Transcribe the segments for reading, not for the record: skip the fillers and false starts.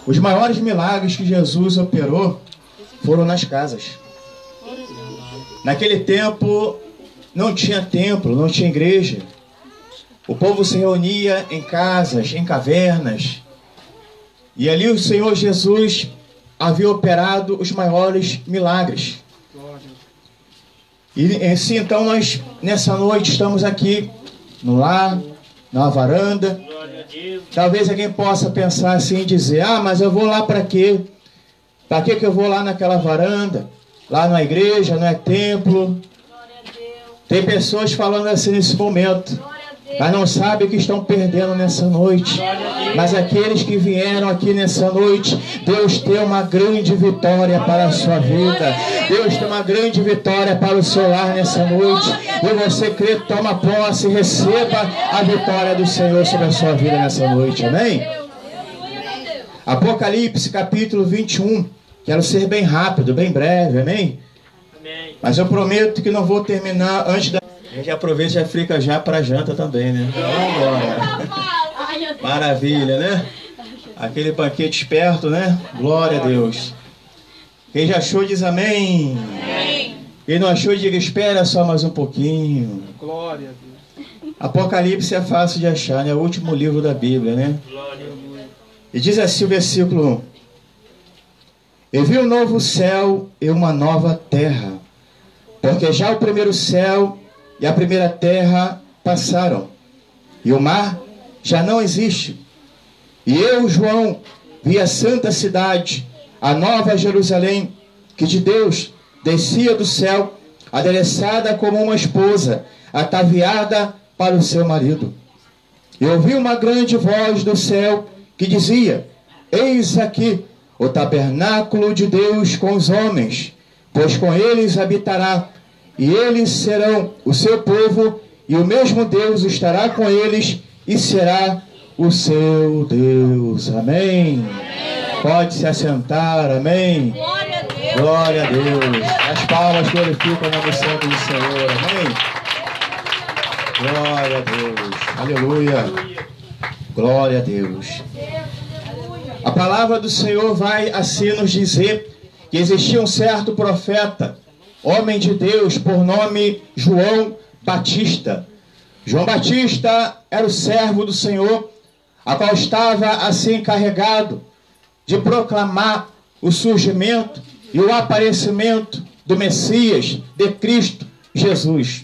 Os maiores milagres que Jesus operou foram nas casas. Naquele tempo não tinha templo, não tinha igreja. O povo se reunia em casas, em cavernas. E ali o Senhor Jesus havia operado os maiores milagres. E assim, então nós nessa noite estamos aqui no lar, na varanda. Talvez alguém possa pensar assim e dizer: ah, mas eu vou lá para quê? Para que eu vou lá naquela varanda? Lá na igreja, não é templo. Tem pessoas falando assim nesse momento, mas não sabem o que estão perdendo nessa noite. Mas aqueles que vieram aqui nessa noite, Deus tem uma grande vitória para a sua vida. Deus tem uma grande vitória para o seu lar nessa noite. E você crê, toma posse e receba a vitória do Senhor sobre a sua vida nessa noite. Amém? Apocalipse capítulo 21. Quero ser bem rápido, bem breve. Amém? Mas eu prometo que não vou terminar antes da... A gente aproveita e já fica já para a janta também, né? Vamos embora. Maravilha, né? Aquele banquete esperto, né? Glória a Deus. Quem já achou diz amém. Quem não achou diga espera só mais um pouquinho. Glória a Deus. Apocalipse é fácil de achar, né? É o último livro da Bíblia, né? E diz assim o versículo 1. Eu vi um novo céu e uma nova terra, porque já o primeiro céu e a primeira terra passaram, e o mar já não existe. E eu, João, vi a santa cidade, a nova Jerusalém, que de Deus descia do céu, adereçada como uma esposa, ataviada para o seu marido. E ouvi uma grande voz do céu que dizia: eis aqui o tabernáculo de Deus com os homens, pois com eles habitará, e eles serão o seu povo, e o mesmo Deus estará com eles, e será o seu Deus. Amém? Pode se assentar, amém? Glória a Deus. Glória a Deus. As palmas glorificam o nome santo do Senhor, amém? Glória a Deus, aleluia. Glória a Deus. A palavra do Senhor vai assim nos dizer que existia um certo profeta, homem de Deus, por nome João Batista. João Batista era o servo do Senhor, a qual estava assim encarregado de proclamar o surgimento e o aparecimento do Messias, de Cristo Jesus.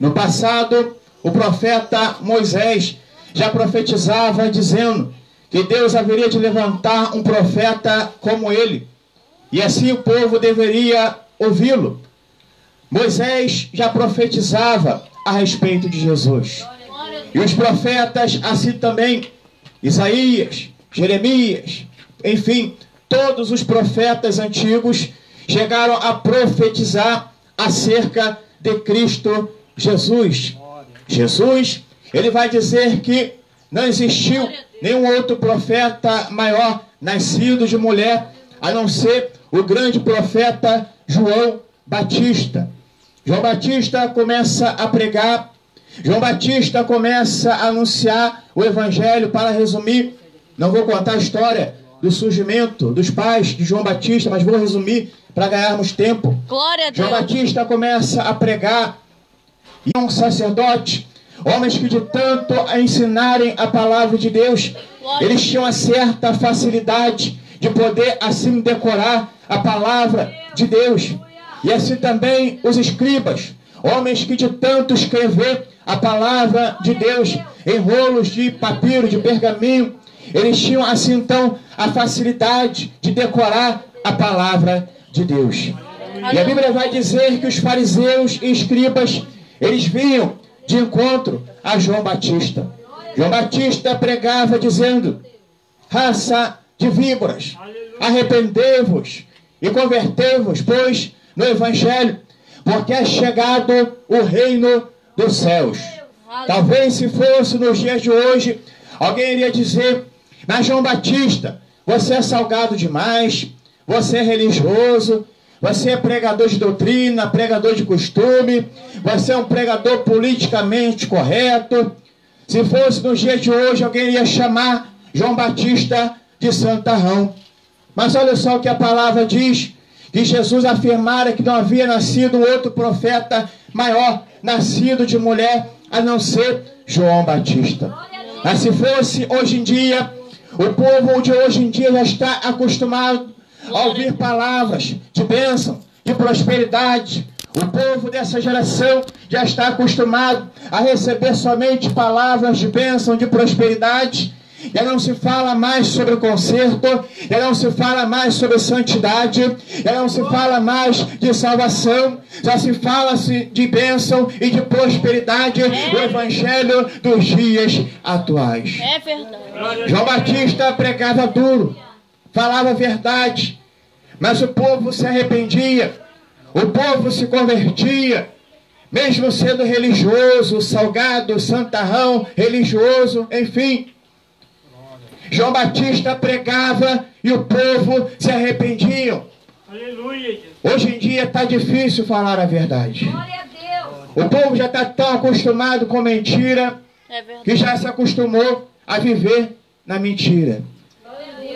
No passado, o profeta Moisés já profetizava dizendo que Deus haveria de levantar um profeta como ele, e assim o povo deveria ouvi-lo. Moisés já profetizava a respeito de Jesus. E os profetas, assim também, Isaías, Jeremias, enfim, todos os profetas antigos chegaram a profetizar acerca de Cristo Jesus. Jesus, ele vai dizer que não existiu nenhum outro profeta maior nascido de mulher, a não ser o grande profeta João Batista. João Batista começa a pregar, João Batista começa a anunciar o evangelho. Para resumir, não vou contar a história do surgimento dos pais de João Batista, mas vou resumir para ganharmos tempo. Glória a Deus. João Batista começa a pregar, e um sacerdote, homens que de tanto a ensinarem a palavra de Deus, eles tinham uma certa facilidade de poder assim decorar a palavra de Deus. E assim também os escribas, homens que de tanto escrever a palavra de Deus em rolos de papiro, de pergaminho, eles tinham assim então a facilidade de decorar a palavra de Deus. E a Bíblia vai dizer que os fariseus e escribas, eles vinham de encontro a João Batista. João Batista pregava dizendo: raça de víboras, arrependei-vos e convertei-vos, pois, no Evangelho, porque é chegado o reino dos céus. Talvez se fosse nos dias de hoje, alguém iria dizer: mas João Batista, você é salgado demais, você é religioso, você é pregador de doutrina, pregador de costume, você é um pregador politicamente correto. Se fosse nos dias de hoje, alguém iria chamar João Batista de santarrão. Mas olha só o que a palavra diz, que Jesus afirmara que não havia nascido outro profeta maior, nascido de mulher, a não ser João Batista. Mas se fosse hoje em dia, o povo de hoje em dia já está acostumado a ouvir palavras de bênção, de prosperidade. O povo dessa geração já está acostumado a receber somente palavras de bênção, de prosperidade. Já não se fala mais sobre conserto, já não se fala mais sobre santidade, já não se fala mais de salvação, já se fala de bênção e de prosperidade no evangelho dos dias atuais. É verdade. João Batista pregava duro, falava a verdade, mas o povo se arrependia, o povo se convertia, mesmo sendo religioso, salgado, santarrão, religioso, enfim. João Batista pregava e o povo se arrependiam. Aleluia. Hoje em dia está difícil falar a verdade. O povo já está tão acostumado com mentira que já se acostumou a viver na mentira.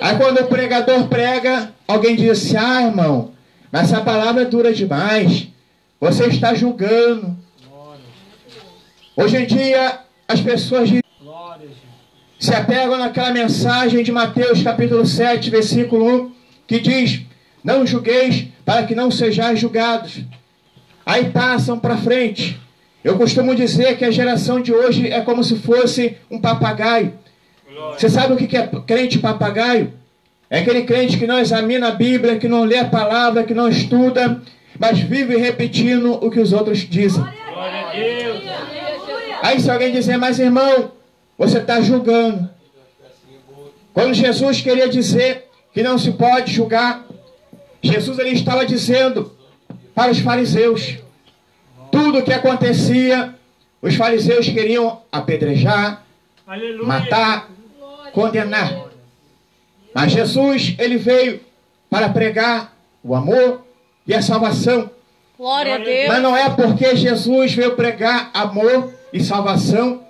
Aí quando o pregador prega, alguém diz assim: ah, irmão, mas essa palavra é dura demais, você está julgando. Hoje em dia as pessoas se apegam naquela mensagem de Mateus capítulo 7, versículo 1, que diz: não julgueis para que não sejais julgados. Aí passam para frente. Eu costumo dizer que a geração de hoje é como se fosse um papagaio. Você sabe o que é crente papagaio? É aquele crente que não examina a Bíblia, que não lê a palavra, que não estuda, mas vive repetindo o que os outros dizem. Glória a Deus. Aí se alguém dizer: mas irmão, você está julgando. Quando Jesus queria dizer que não se pode julgar, Jesus ele estava dizendo para os fariseus. Tudo o que acontecia, os fariseus queriam apedrejar, Aleluia. matar, condenar. Mas Jesus ele veio para pregar o amor e a salvação. Glória a Deus. Mas não é porque Jesus veio pregar amor e salvação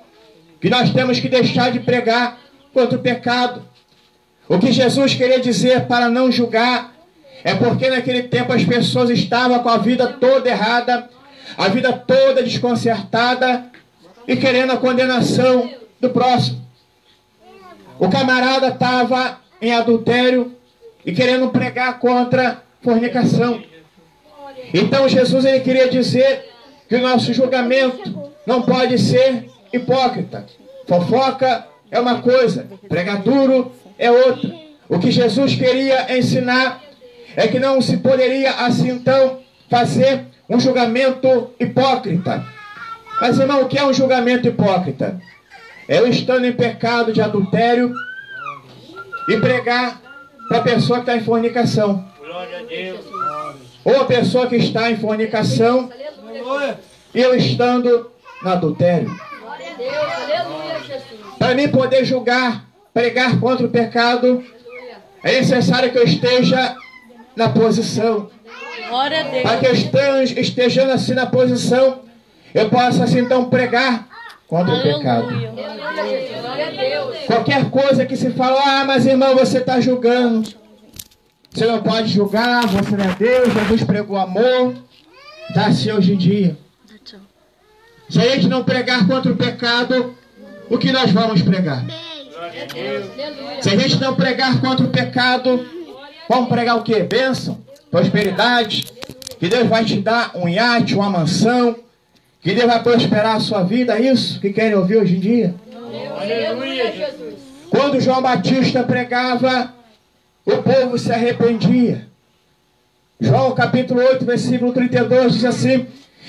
que nós temos que deixar de pregar contra o pecado. O que Jesus queria dizer para não julgar é porque naquele tempo as pessoas estavam com a vida toda errada, a vida toda desconcertada e querendo a condenação do próximo. O camarada estava em adultério e querendo pregar contra fornicação. Então Jesus ele queria dizer que o nosso julgamento não pode ser hipócrita. Fofoca é uma coisa, pregar duro é outra. O que Jesus queria ensinar é que não se poderia assim então fazer um julgamento hipócrita. Mas irmão, o que é um julgamento hipócrita? É eu estando em pecado de adultério e pregar para a pessoa que está em fornicação. Glória a Deus. Ou a pessoa que está em fornicação e eu estando no adultério. Para mim poder julgar, pregar contra o pecado, é necessário que eu esteja na posição. Glória a Deus. Para que eu estejando assim na posição, eu possa assim então pregar contra o pecado. Qualquer coisa que se fala: ah, mas irmão, você está julgando. Você não pode julgar, você não é Deus, Jesus pregou amor. Está assim hoje em dia. Se a gente não pregar contra o pecado, o que nós vamos pregar? Glória a Deus. Se a gente não pregar contra o pecado, vamos pregar o quê? Bênção, prosperidade, que Deus vai te dar um iate, uma mansão, que Deus vai prosperar a sua vida, é isso que querem ouvir hoje em dia? Aleluia, Jesus. Quando João Batista pregava, o povo se arrependia. João capítulo 8, versículo 32 diz assim: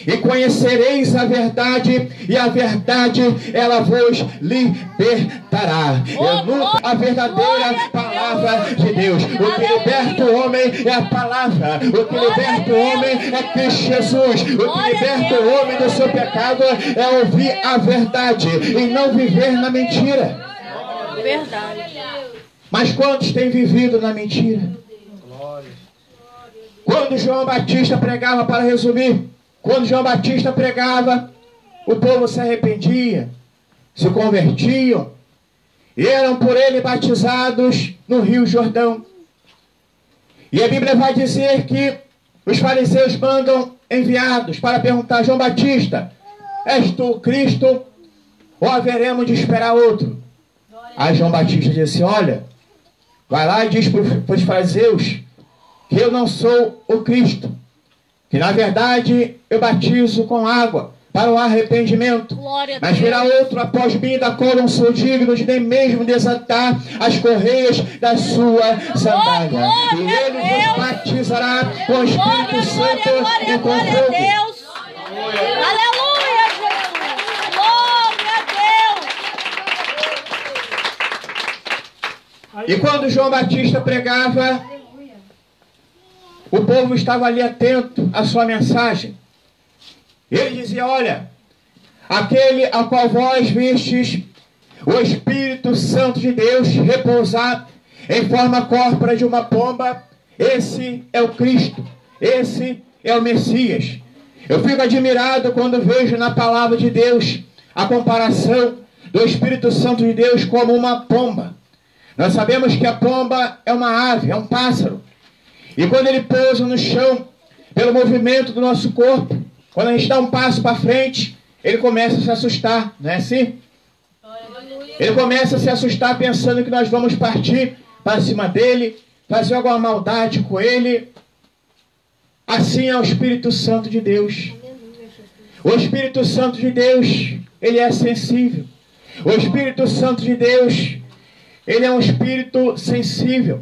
e conhecereis a verdade, e a verdade ela vos libertará. A verdadeira palavra de Deus. O que liberta o homem é a palavra. O que liberta o homem é Cristo Jesus. O que liberta o homem do seu pecado é ouvir a verdade e não viver na mentira. Verdade. Mas quantos têm vivido na mentira? Quando João Batista pregava, para resumir, quando João Batista pregava, o povo se arrependia, se convertiam e eram por ele batizados no Rio Jordão. E a Bíblia vai dizer que os fariseus mandam enviados para perguntar: João Batista, és tu o Cristo ou haveremos de esperar outro? Aí João Batista disse: olha, vai lá e diz para os fariseus que eu não sou o Cristo, que na verdade eu batizo com água para o arrependimento, mas virá outro após mim, da qual não sou digno de nem mesmo desatar as correias da sua sandália. E ele vos batizará com o Espírito Santo e com fogo. Aleluia, Jesus! Glória a Deus! E quando João Batista pregava, o povo estava ali atento à sua mensagem. Ele dizia: olha, aquele a qual vós vistes o Espírito Santo de Deus repousar em forma corpórea de uma pomba, esse é o Cristo, esse é o Messias. Eu fico admirado quando vejo na palavra de Deus a comparação do Espírito Santo de Deus como uma pomba. Nós sabemos que a pomba é uma ave, é um pássaro. E quando ele pousa no chão, pelo movimento do nosso corpo, quando a gente dá um passo para frente, ele começa a se assustar, não é assim? Ele começa a se assustar pensando que nós vamos partir para cima dele, fazer alguma maldade com ele. Assim é o Espírito Santo de Deus. O Espírito Santo de Deus, ele é sensível. O Espírito Santo de Deus, ele é um espírito sensível.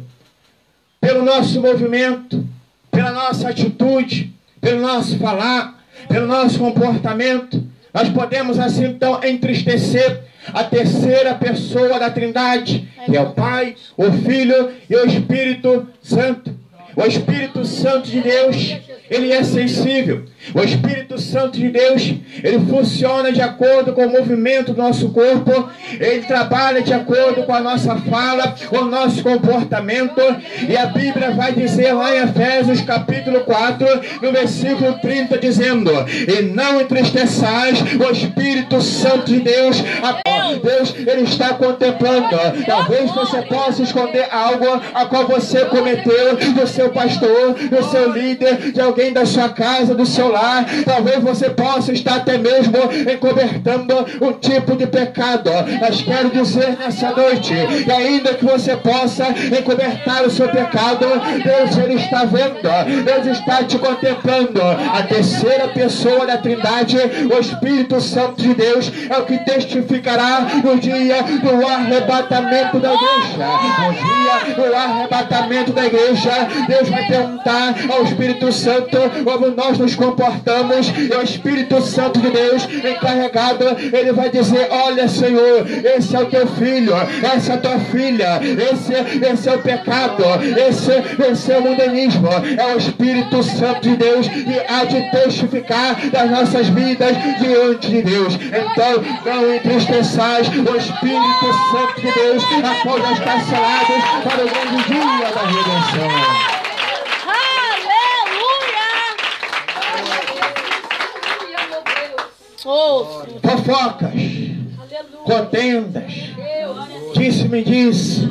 Pelo nosso movimento, pela nossa atitude, pelo nosso falar, pelo nosso comportamento, nós podemos assim então entristecer a terceira pessoa da Trindade, que é o Pai, o Filho e o Espírito Santo. O Espírito Santo de Deus, ele é sensível. O Espírito Santo de Deus, ele funciona de acordo com o movimento do nosso corpo. Ele trabalha de acordo com a nossa fala, com o nosso comportamento. E a Bíblia vai dizer lá em Efésios capítulo 4, no versículo 30, dizendo: e não entristeçais o Espírito Santo de Deus. Deus, ele está contemplando. Talvez você possa esconder algo a qual você cometeu, do seu pastor, do seu líder, de alguém da sua casa, do seu lar. Talvez você possa estar até mesmo encobertando um tipo de pecado. Mas quero dizer nessa noite que ainda que você possa encobertar o seu pecado, Deus, ele está vendo, Deus está te contemplando. A terceira pessoa da Trindade, o Espírito Santo de Deus, é o que testificará no dia do arrebatamento da igreja. No dia do arrebatamento da igreja, Deus vai perguntar ao Espírito Santo como nós nos comportamos, e o Espírito Santo de Deus encarregado, ele vai dizer: olha, Senhor, esse é o teu filho, essa é a tua filha, esse é o pecado, esse é o mundanismo. É o Espírito Santo de Deus que há de testificar das nossas vidas diante de Deus. Então não entristeçais o Espírito Santo de Deus, após nós estar selados para o grande dia da redenção. Fofocas, contendas, disse-me-disse,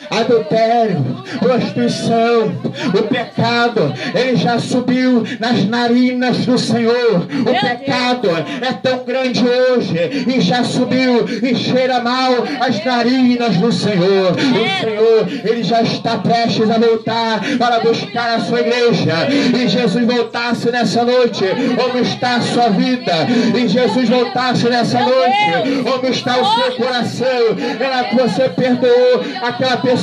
adultério, prostituição, o pecado, ele já subiu nas narinas do Senhor. O pecado é tão grande hoje e já subiu e cheira mal as narinas do Senhor. O Senhor, ele já está prestes a voltar para buscar a sua igreja. E Jesus voltasse nessa noite, como está a sua vida? E Jesus voltasse nessa noite, como está o seu coração? Será que você perdoou aquela pessoa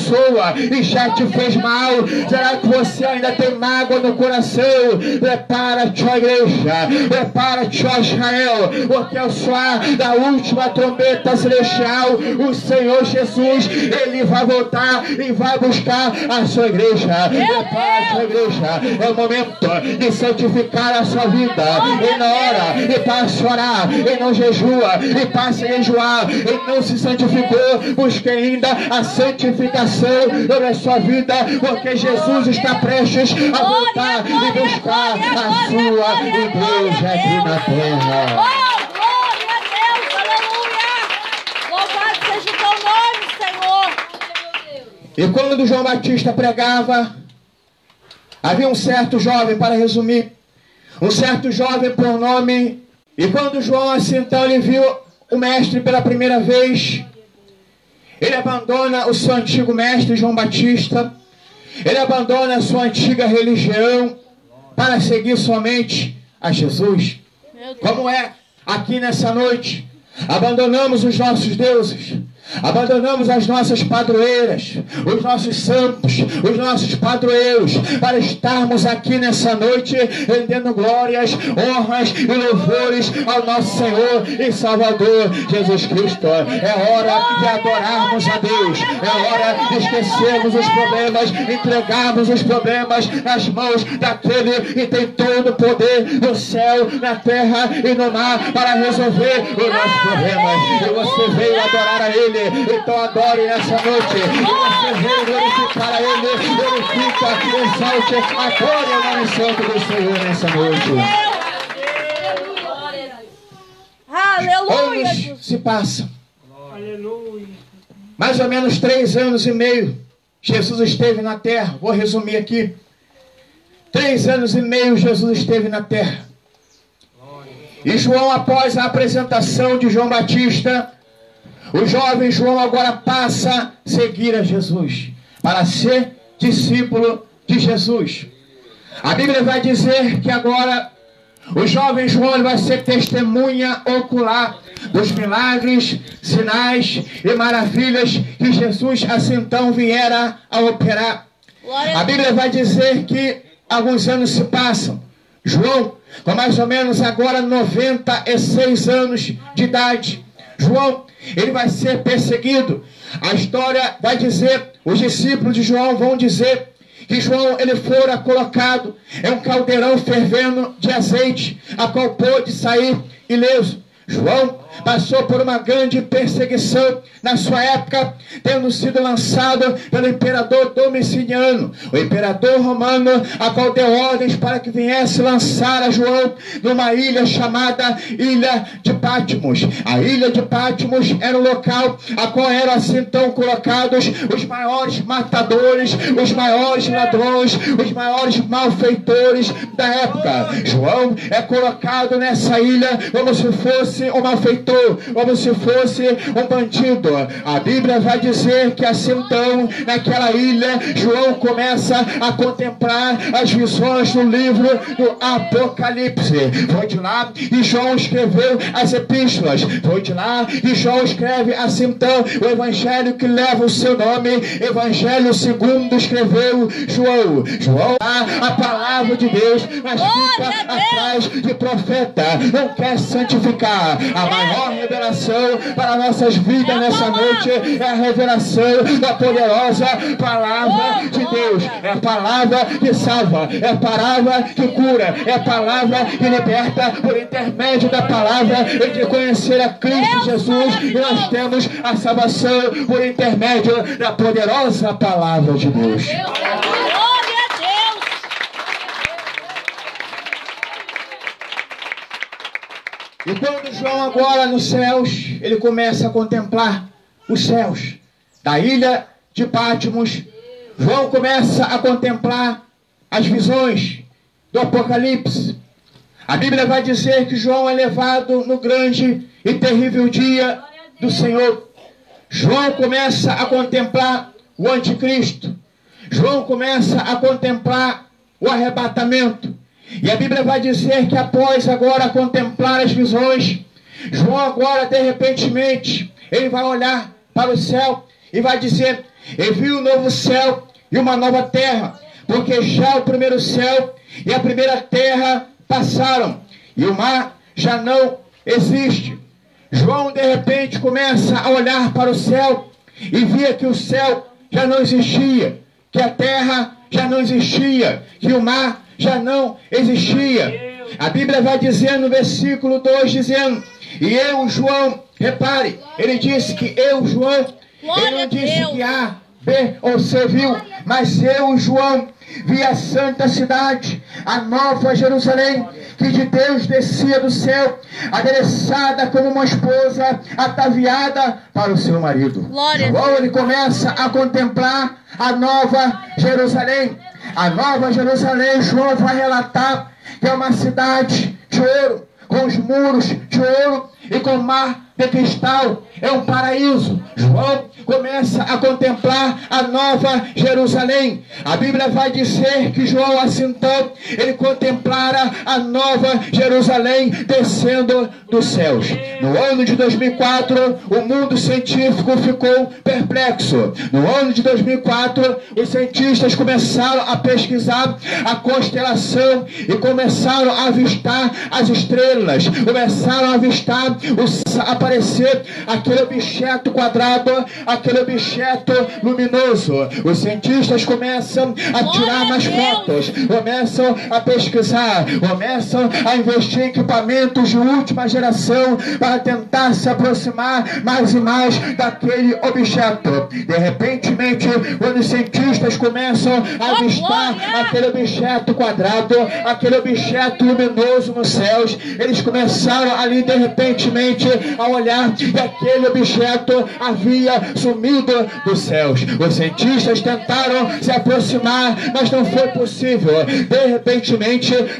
e já te fez mal? Será que você ainda tem mágoa no coração? Prepara-te, ó igreja, prepara-te, ó Israel, porque ao soar da última trombeta celestial, o Senhor Jesus, ele vai voltar e vai buscar a sua igreja. Prepara-te, ó igreja, é o momento de santificar a sua vida. E na hora, e passe a orar, e não jejua, e passe a jejuar, e não se santificou, busque ainda a santificação sobre a sua vida, porque Jesus está prestes a voltar e buscar a sua igreja aqui na terra. Oh, glória a Deus, aleluia! Louvado seja o teu nome, Senhor! E quando João Batista pregava, havia um certo jovem, para resumir, um certo jovem por nome. E quando João assim então ele viu o mestre pela primeira vez, ele abandona o seu antigo mestre João Batista, ele abandona a sua antiga religião para seguir somente a Jesus. Como é aqui nessa noite, abandonamos os nossos deuses, abandonamos as nossas padroeiras, os nossos santos, os nossos padroeiros, para estarmos aqui nessa noite rendendo glórias, honras e louvores ao nosso Senhor e Salvador Jesus Cristo. É hora de adorarmos a Deus, é hora de esquecermos os problemas, entregarmos os problemas nas mãos daquele que tem todo o poder no céu, na terra e no mar para resolver os nossos problemas. E você veio adorar a Ele, então adore nessa noite. E você veio glorificar a Ele, glorifica, exalte, adore o nome santo do Senhor nessa noite. Aleluia. Anos se passam. Aleluia. Mais ou menos 3 anos e meio Jesus esteve na terra. Vou resumir aqui. 3 anos e meio Jesus esteve na terra. E João, após a apresentação de João Batista, o jovem João agora passa a seguir a Jesus, para ser discípulo de Jesus. A Bíblia vai dizer que agora o jovem João ele vai ser testemunha ocular dos milagres, sinais e maravilhas que Jesus assim então viera a operar. A Bíblia vai dizer que alguns anos se passam. João, com mais ou menos agora 96 anos de idade, João, ele vai ser perseguido. A história vai dizer, os discípulos de João vão dizer que João ele fora colocado em um caldeirão fervendo de azeite, a qual pôde sair ileso. João passou por uma grande perseguição na sua época, tendo sido lançado pelo imperador Domiciano, o imperador romano, a qual deu ordens para que viesse lançar a João numa ilha chamada Ilha de Patmos. A Ilha de Patmos era o local a qual eram assim então colocados os maiores matadores, os maiores ladrões, os maiores malfeitores da época. João é colocado nessa ilha como se fosse um malfeitor, como se fosse um bandido. A Bíblia vai dizer que assim então, naquela ilha, João começa a contemplar as visões do livro do Apocalipse. Foi de lá e João escreveu as epístolas. Foi de lá e João escreve assim então o evangelho que leva o seu nome, Evangelho segundo escreveu João. João, a palavra de Deus, mas fica atrás de profeta, não quer santificar. A maior revelação para nossas vidas nessa noite é a revelação da poderosa palavra de Deus. É a palavra que salva, é a palavra que cura, é a palavra que liberta. Por intermédio da palavra e de conhecer a Cristo Jesus, e nós temos a salvação por intermédio da poderosa palavra de Deus. E quando João agora nos céus, ele começa a contemplar os céus da ilha de Patmos, João começa a contemplar as visões do Apocalipse. A Bíblia vai dizer que João é levado no grande e terrível dia do Senhor. João começa a contemplar o anticristo. João começa a contemplar o arrebatamento. E a Bíblia vai dizer que após agora contemplar as visões, João agora de repentemente, ele vai olhar para o céu e vai dizer: eu vi um novo céu e uma nova terra, porque já o primeiro céu e a primeira terra passaram, e o mar já não existe. João de repente começa a olhar para o céu e via que o céu já não existia, que a terra já não existia, que o mar já não existia. A Bíblia vai dizer no versículo 2, dizendo: e eu, João, repare, ele disse que eu, João, ele não disse que A, B ou C viu, mas eu, João, vi a santa cidade, a nova Jerusalém, que de Deus descia do céu, adereçada como uma esposa ataviada para o seu marido. Glória. João, ele começa a contemplar a nova Jerusalém. A nova Jerusalém, João vai relatar que é uma cidade de ouro, com os muros de ouro e com o mar de cristal. É um paraíso. João começa a contemplar a nova Jerusalém. A Bíblia vai dizer que João, assim então, ele contemplara a nova Jerusalém descendo dos céus. No ano de 2004, o mundo científico ficou perplexo. No ano de 2004, os cientistas começaram a pesquisar a constelação e começaram a avistar as estrelas. Começaram a avistar, aparecer aquele objeto quadrado, aquele objeto luminoso. Os cientistas começam a tirar mais fotos, começam a pesquisar, começam a investir em equipamentos de última geração para tentar se aproximar mais e mais daquele objeto. De repente, quando os cientistas começam a avistar aquele objeto quadrado, aquele objeto luminoso nos céus, eles começaram ali de repente a olhar que aquele objeto havia sumido dos céus. Os cientistas tentaram se aproximar, mas não foi possível. De repente,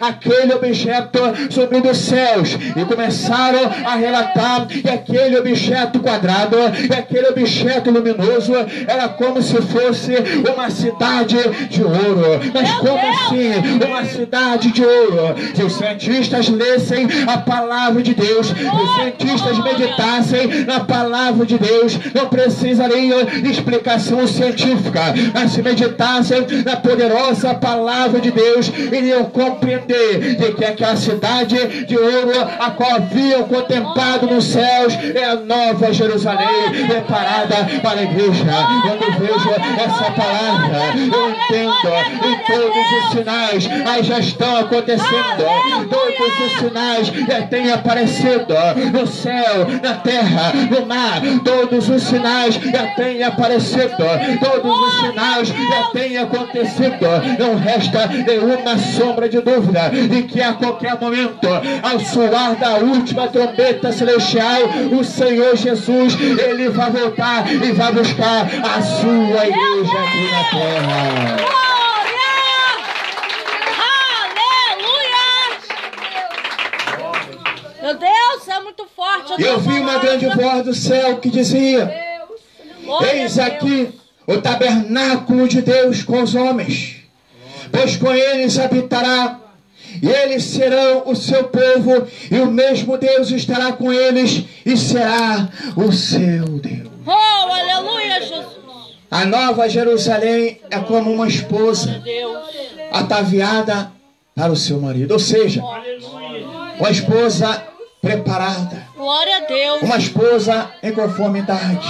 aquele objeto sumiu dos céus e começaram a relatar que aquele objeto quadrado, que aquele objeto luminoso era como se fosse uma cidade de ouro. Mas como assim uma cidade de ouro? Se os cientistas lessem a palavra de Deus, os cientistas meditassem na palavra de Deus, não precisariam de explicação científica, mas se meditassem na poderosa palavra de Deus, iriam compreender de que aquela cidade de ouro, a qual haviam contemplado nos céus, é a nova Jerusalém, preparada para a igreja. Quando vejo essa palavra, eu entendo, e todos os sinais aí já estão acontecendo, todos os sinais já têm aparecido no céu, na terra, no mar. Todos os sinais já têm aparecido, todos os sinais já têm acontecido. Não resta nenhuma sombra de dúvida de que a qualquer momento, ao soar da última trombeta celestial, o Senhor Jesus, ele vai voltar e vai buscar a sua igreja aqui na terra. Meu Deus, é muito forte. Eu vi uma grande voz do céu que dizia: eis aqui o tabernáculo de Deus com os homens, pois com eles habitará, e eles serão o seu povo, e o mesmo Deus estará com eles, e será o seu Deus. Oh, aleluia, Jesus. A nova Jerusalém é como uma esposa ataviada para o seu marido, ou seja, uma esposa preparada, glória a Deus, uma esposa em conformidade.